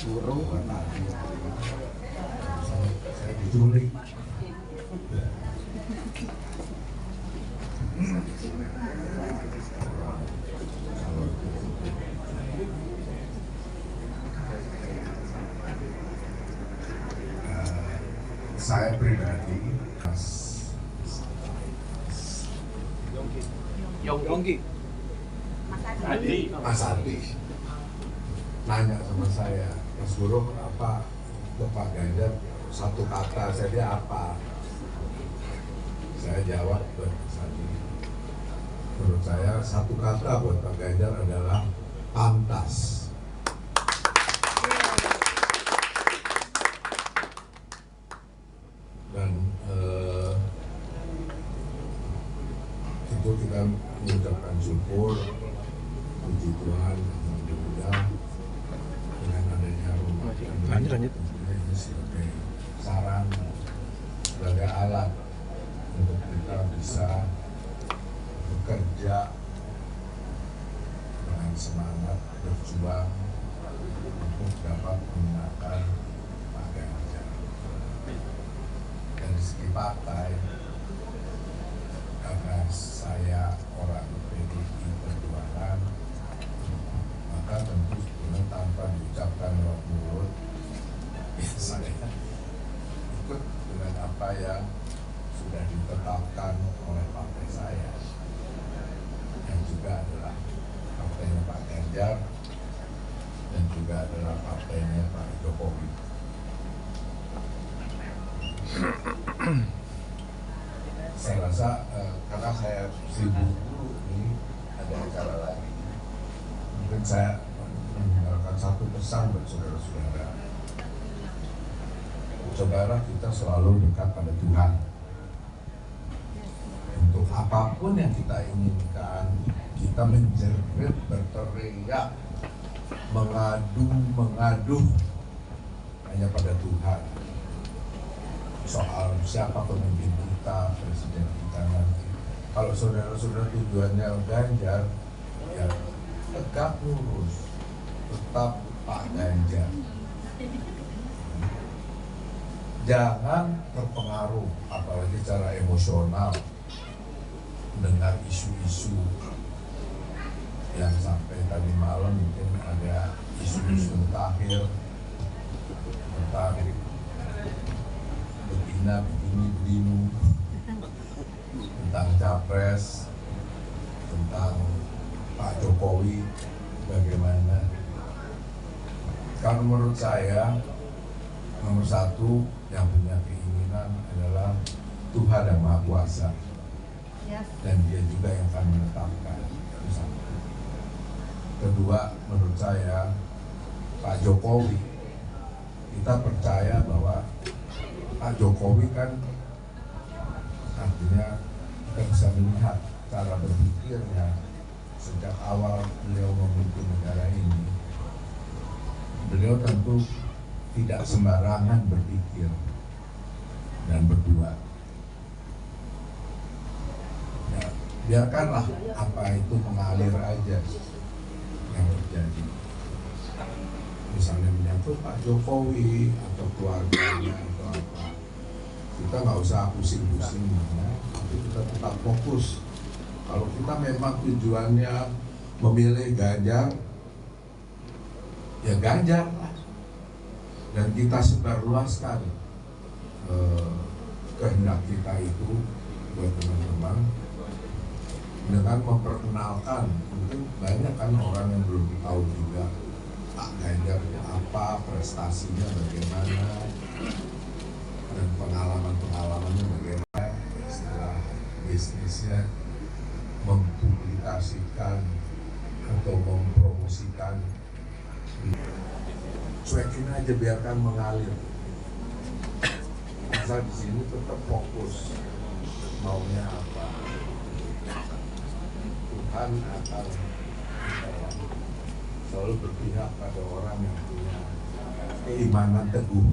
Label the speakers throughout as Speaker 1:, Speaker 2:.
Speaker 1: burung
Speaker 2: saya diculik. Saya pribadi
Speaker 1: Yonggi
Speaker 2: Mas Adi nanya sama saya, Mas Guru apa untuk Pak Ganjar satu kata saja apa? Saya jawab buat Mas Adi, menurut saya satu kata buat Pak Ganjar adalah pantas. Dan itu kita mengucapkan syukur, puji Tuhan, alhamdulillah dengan adanya rumah
Speaker 1: lanjut
Speaker 2: ini sebagai saran, sebagai alat untuk kita bisa bekerja dengan semangat berjuang untuk dapat memenangkan Pak Ganjar. Dari segi partai, karena saya orang PDI Perjuangan, maka tentu sebenarnya tanpa diucapkan lewat mulut, saya ikut dengan apa yang sudah ditetapkan oleh partai saya, yang juga adalah partainya Pak Ganjar dan juga adalah partainya Pak Jokowi. Saya rasa karena saya sibuk dulu ini ada acara lagi, mungkin saya meninggalkan satu pesan buat saudara-saudara. Saudara, kita selalu dekat pada Tuhan. Untuk apapun yang kita inginkan, kita menjerit, berteriak, mengadu hanya pada Tuhan. Soal siapa pemimpin kita, presiden kita nanti. Kalau saudara-saudara tujuannya Ganjar, ya tegak lurus, tetap Pak Ganjar. Jangan terpengaruh, apalagi secara emosional, dengan isu-isu yang sampai tadi malam mungkin ada isu-isu mutakhir tentang begini, tentang capres, tentang Pak Jokowi, bagaimana. Kalau menurut saya, nomor satu yang punya keinginan adalah Tuhan yang Maha Kuasa, dan Dia juga yang akan menetapkan. Itu satu. Kedua, menurut saya Pak Jokowi, kita percaya bahwa Pak Jokowi kan artinya kita bisa melihat cara berpikirnya sejak awal beliau memimpin negara ini. Beliau tentu tidak sembarangan berpikir dan berbuat. Ya, biarkanlah apa itu mengalir aja yang terjadi. Misalnya menyangkut Pak Jokowi atau keluarganya atau apa, kita nggak usah pusing-pusing, tapi kita tetap fokus. Kalau kita memang tujuannya memilih Ganjar, ya Ganjar lah, dan kita sebarluaskan kehendak kita itu buat teman-teman dengan memperkenalkan. Mungkin banyak kan orang yang belum tahu juga Pak Ganjar apa, prestasinya bagaimana, dan pengalaman-pengalamannya bagaimana, setelah bisnisnya mempublikasikan atau mempromosikan. Cuekin aja, biarkan mengalir. Asal di sini tetap fokus maunya apa. Tuhan akan selalu berpihak pada orang yang punya keimanan teguh,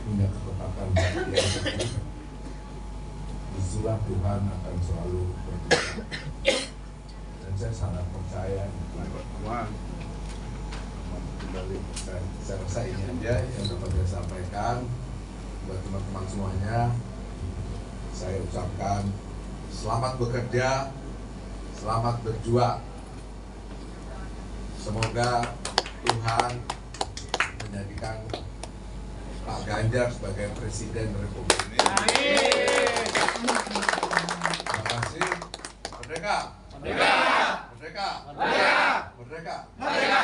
Speaker 2: punya ketetapan batin. Disitulah Tuhan akan selalu berpihak. Dan saya sangat percaya itu. Saya rasa ini aja yang dapat saya sampaikan buat teman-teman semuanya. Saya ucapkan selamat bekerja, selamat berjuang. Semoga Tuhan menjadikan Pak Ganjar sebagai Presiden Republik Indonesia. Terima kasih. Merdeka! Merdeka! Merdeka! Merdeka! Merdeka! Merdeka!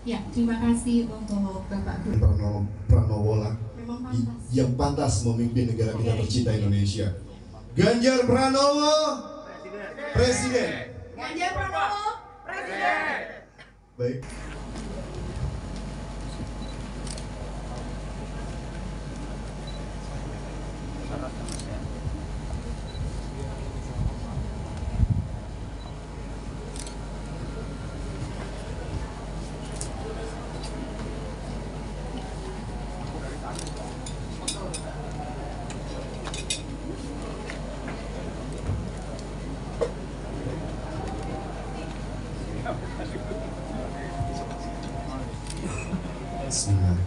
Speaker 1: Ya, terima kasih untuk Bapak Gubernur
Speaker 3: Pranowo lah
Speaker 1: Memang pantas.
Speaker 3: yang pantas memimpin negara kita tercinta Indonesia. Ganjar Pranowo Presiden.
Speaker 1: Ganjar Pranowo Presiden.
Speaker 3: Baik. Bismillah.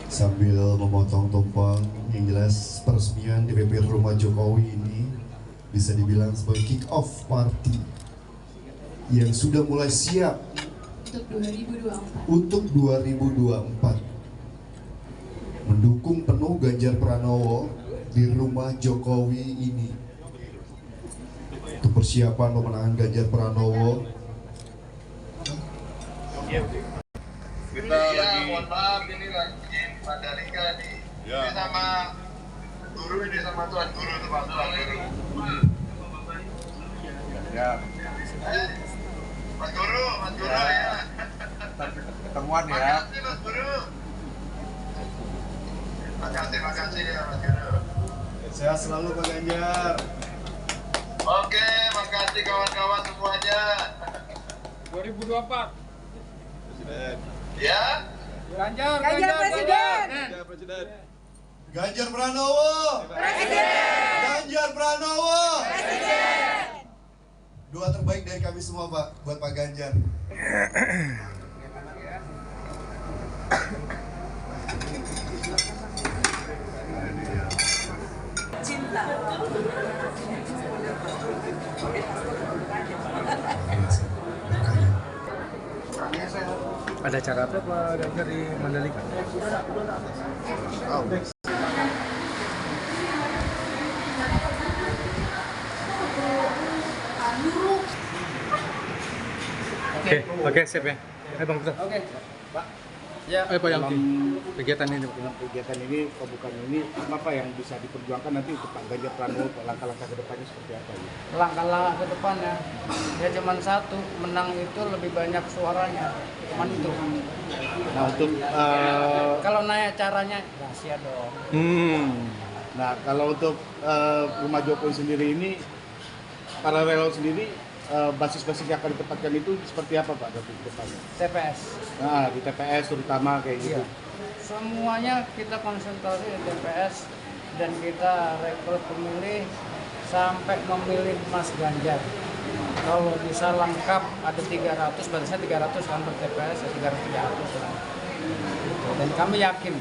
Speaker 3: Sambil memotong tumpeng, yang jelas peresmian DPP Rumah Jokowi ini bisa dibilang sebagai kick off party yang sudah mulai siap
Speaker 1: Untuk 2024.
Speaker 3: untuk 2024 mendukung penuh Ganjar Pranowo di Rumah Jokowi ini. Untuk persiapan pemenangan Ganjar Pranowo,
Speaker 4: Kita lagi, mohon maaf, ini lagi Mandalika nih. Ini sama guru, ini sama tuan guru tuh Pak, tuan guru.
Speaker 2: Ya,
Speaker 4: Mas guru ya.
Speaker 2: ketemuan ya.
Speaker 4: Makasih Mas guru. Makasih ya Mas guru.
Speaker 3: sehat selalu Pak Ganjar.
Speaker 4: Oke, makasih kawan-kawan semuanya.
Speaker 5: 2024
Speaker 4: Ya,
Speaker 5: Ganjar
Speaker 1: Presiden.
Speaker 3: Ganjar Pranowo Presiden. Ganjar Pranowo Presiden. Doa terbaik dari kami semua Pak buat Pak Ganjar.
Speaker 1: Cinta.
Speaker 5: ada cara apa Pak Ganjar di Mandalika? Oke, sip ya. Bang Putra.
Speaker 6: Oke, Pak. Ya,
Speaker 5: Pak Yangki, kegiatan ini.
Speaker 6: dalam kegiatan ini, pembukaan ini, apa yang bisa diperjuangkan nanti untuk Pak Ganjar Pranowo, langkah-langkah ke depannya seperti apa? Gitu?
Speaker 7: Langkah-langkah ke depannya ya cuman satu, menang itu lebih banyak suaranya, cuman itu.
Speaker 6: Nah, untuk
Speaker 7: Kalau nanya caranya rahasia dong.
Speaker 6: nah kalau untuk Rumah Jokowi sendiri ini, para relawan sendiri, basis-basis yang akan ditempatkan itu seperti apa Pak nanti ke depannya?
Speaker 7: TPS
Speaker 6: Nah, di TPS terutama kayak gitu.
Speaker 7: iya. Semuanya kita konsentrasi di TPS dan kita rekrut pemilih sampai memilih Mas Ganjar. Kalau bisa lengkap ada 300, batasnya 300 kan per TPS ya 300 lah. Dan kami yakin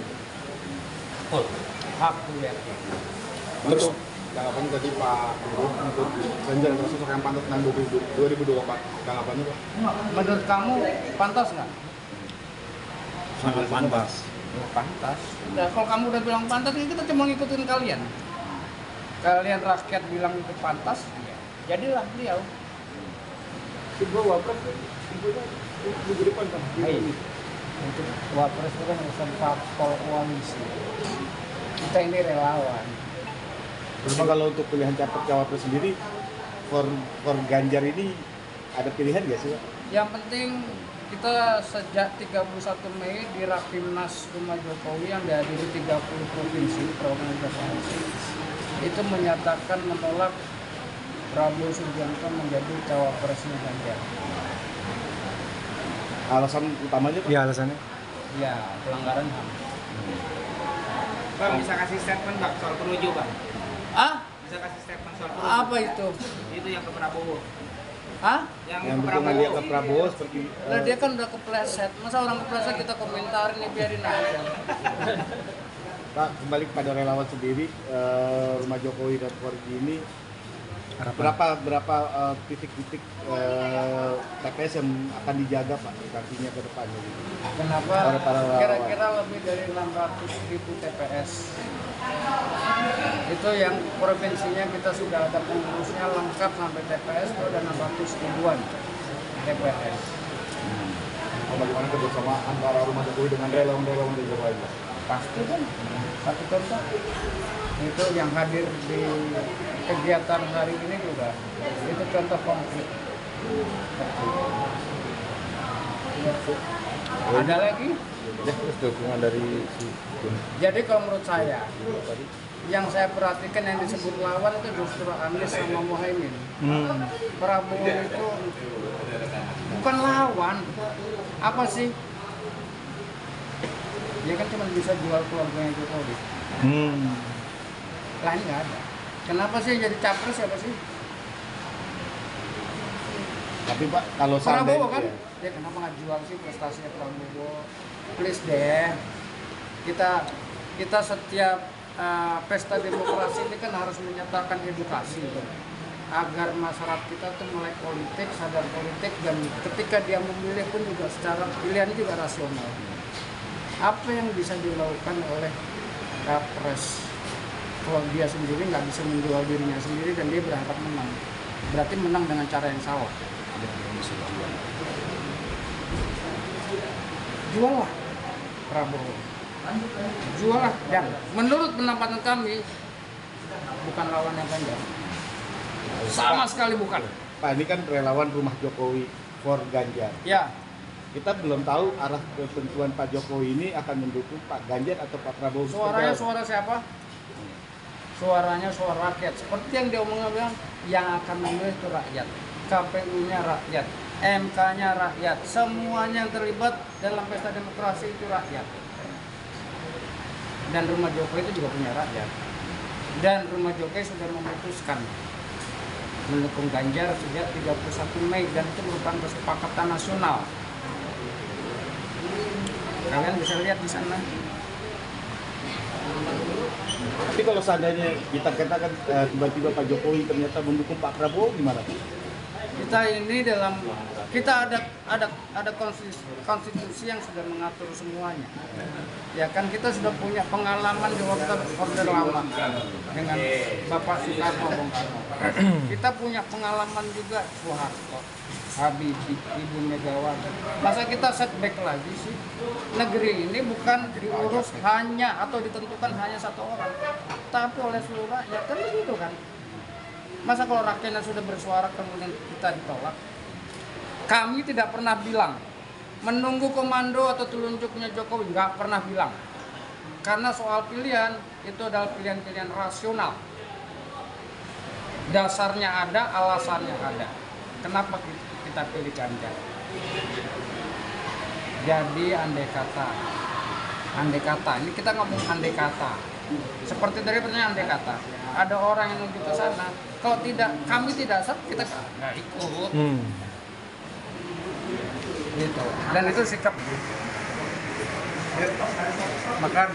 Speaker 7: aku yakin.
Speaker 6: Untuk tanggapannya tadi Pak Guru untuk Ganjar adalah sosok yang pantas dengan 2024, tanggapannya Pak?
Speaker 7: Menurut kamu pantas nggak?
Speaker 6: Sangat pantas.
Speaker 7: Ya, pantas. Nah, kalau kamu udah bilang pantas, ini kita cuma ngikutin kalian. Kalian rakyat bilang itu pantas, ya jadilah beliau.
Speaker 6: Kedua wapres minggu depan kan?
Speaker 7: Hai, untuk wapres itu kan urusan parpol koalisi. Kita ini relawan.
Speaker 6: Terus kalau untuk pilihan capres cawapres sendiri, for Ganjar ini ada pilihan nggak sih Pak?
Speaker 7: Yang penting kita sejak 31 Mei di Rapimnas Rumah Jokowi yang dihadiri 30 provinsi program investasi itu menyatakan menolak Prabowo Subianto menjadi cawapresnya Ganjar.
Speaker 6: Alasan utamanya Pak?
Speaker 5: Iya alasannya.
Speaker 7: Ya, pelanggaran HAM.
Speaker 8: Bang, bisa kasih statement Bang soal Projo Bang?
Speaker 7: Ah?
Speaker 8: Bisa kasih statement soal Projo?
Speaker 7: Apa itu?
Speaker 8: Itu yang ke Prabowo.
Speaker 7: Ah?
Speaker 8: Yang
Speaker 6: Yang
Speaker 8: ke
Speaker 6: dukungan dia ke Prabowo seperti
Speaker 7: Lah dia kan udah kepleset. Masa orang kepleset kita komentarin nih, biarin aja.
Speaker 6: Pak, kembali kepada relawan sendiri, rumah Jokowi dan keluarga ini berapa titik-titik TPS yang akan dijaga Pak nantinya ke depannya?
Speaker 7: Kenapa?
Speaker 6: Para relawan.
Speaker 7: Kira-kira lebih dari 600.000 TPS. Itu yang provinsinya kita sudah ada pengurusnya lengkap sampai TPS itu ada 600 ribuan TPS.
Speaker 6: Bagaimana kerjasama antara rumah Jokowi dengan relawan-relawan di Jokowi?
Speaker 7: Pasti kan. Satu contoh itu yang hadir di kegiatan hari ini juga itu contoh konkret. Ada lagi?
Speaker 6: Terus dukungan dari si
Speaker 7: Jadi kalau menurut saya, yang saya perhatikan yang disebut lawan itu justru Anies sama Muhaimin. Prabowo itu bukan lawan. Apa sih? Dia kan cuma bisa jual keluarganya Jokowi. Lain nggak ada. Kenapa sih jadi capres siapa sih?
Speaker 6: Tapi Pak, kalau
Speaker 7: Prabowo
Speaker 6: seandainya
Speaker 7: kan? Dia kenapa nggak jual sih prestasinya Prabowo? Please deh. Kita setiap pesta demokrasi ini kan harus menyatakan edukasi agar masyarakat kita tuh mulai politik, sadar politik, dan ketika dia memilih pun juga secara pilihan juga rasional. Apa yang bisa dilakukan oleh capres kalau dia sendiri nggak bisa menjual dirinya sendiri dan dia berharap menang, berarti menang dengan cara yang salah. Jual lah Prabowo, jual lah, dan menurut pendapat kami bukan lawannya Ganjar, sama sekali bukan.
Speaker 6: Pak, ini kan relawan rumah Jokowi for Ganjar.
Speaker 7: Ya,
Speaker 6: Kita belum tahu arah ketentuan Pak Jokowi ini akan mendukung Pak Ganjar atau Pak Prabowo.
Speaker 7: suaranya suara siapa? Suaranya suara rakyat. Seperti yang dia omongnya bilang, yang akan memilih itu rakyat. KPU-nya rakyat, MK-nya rakyat, semuanya yang terlibat dalam pesta demokrasi itu rakyat. Dan rumah Jokowi itu juga punya rakyat. Dan rumah Jokowi sudah memutuskan mendukung Ganjar sejak 31 Mei dan itu merupakan kesepakatan nasional. Kalian bisa lihat di sana.
Speaker 6: Tapi kalau seandainya kita katakan tiba-tiba Pak Jokowi ternyata mendukung Pak Prabowo, gimana?
Speaker 7: Kita ini ada konstitusi yang sudah mengatur semuanya. Ya kan kita sudah punya pengalaman di waktu Orde Lama dengan Bapak Soekarno, Bung Karno. Kita punya pengalaman juga Soeharto, Habibie, Ibu Megawati. Masa kita setback lagi sih? Negeri ini bukan diurus hanya atau ditentukan hanya satu orang, tapi oleh seluruh rakyat, kan begitu kan? Masa kalau rakyatnya sudah bersuara kemudian kita ditolak? Kami tidak pernah bilang menunggu komando atau telunjuknya Jokowi, nggak pernah bilang. Karena soal pilihan itu adalah pilihan-pilihan rasional. Dasarnya ada, alasannya ada. Kenapa kita pilih Ganjar? Jadi andai kata, ini kita ngomong andai kata. Seperti dari pertanyaan andai kata, ada orang yang menuju ke sana. Kalau tidak, kami tidak sah, kita nggak ikut. Gitu. Dan itu sikap. Makan.